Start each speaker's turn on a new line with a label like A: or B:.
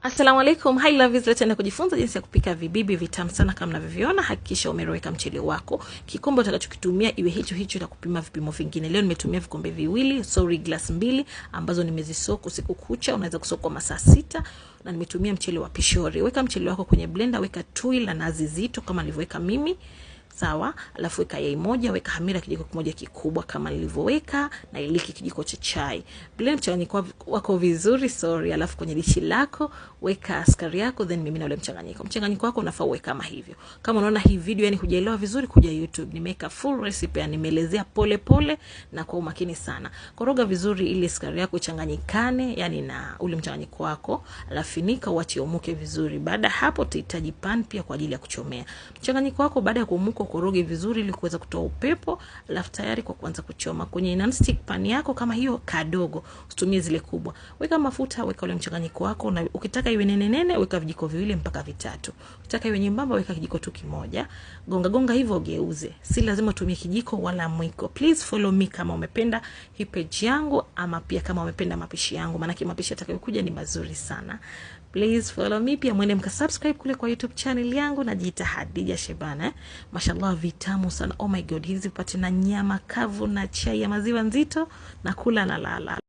A: Assalamu alaikum, hi lovies, leo tena kujifunza jinsi ya kupika vibibi vitamu sana kama mnavyoviona. Hakikisha umeroweka mchele wako. Kikombe utakachokitumia iwe hicho na kupima vipimo vingine. Leo nimetumia vikombe viwili, glass 2 ambazo nimezisoka usiku kucha, unaweza kusoka kwa masaa 6, na nimetumia mchele wa pishori. Weka mchele wako kwenye blender, weka tui la nazi zito kama nilivyoweka mimi. Sawa, alafu weka yai moja, weka hamira kijiko kimoja kikubwa kama nilivyoweka, na iliki kijiko cha chai. Blend mchanganyiko wako vizuri, alafu kwenye dishi lako weka sukari yako, then mimina ule mchanganyiko. Mchanganyiko wako unafaa uwe kama hivyo. Kama unaona hii video yani hujaelewa vizuri, kuja YouTube, nimeweka full recipe, nimeelezea pole na kwa umakini sana. Koroga vizuri ili sukari yako ichanganyikane yani na ule mchanganyiko wako, alafu finika uache umuke vizuri. Baada hapo utahitaji pan pia kwa ajili ya kuchomea. Mchanganyiko wako baada ya kuumuka koroge vizuri ili kuweza kutoa upepo, alafu tayari kwa kuanza kuchoma. Kwenye non-stick pan yako kama hiyo kadogo, usitumie zile kubwa. Weka mafuta, weka ule mchanganyiko wako, na ukitaka iwe nene weka vijiko 2 mpaka 3. Ukitaka iwe nyembamba weka kijiko tu kimoja. Gonga hivyo, geuze. Si lazima utumie kijiko wala mwiko. Please follow me kama umependa hii page yangu, ama pia kama umependa mapishi yangu, maana mapishi yatakayokuja ni mazuri sana. Please follow me, pia mwende mkasubscribe kule kwa YouTube channel yangu, najiita Hadija Shebana. Mashallah vitamu sana. Oh my god, hizi upate na nyama kavu na chai ya maziwa nzito na kula na lala.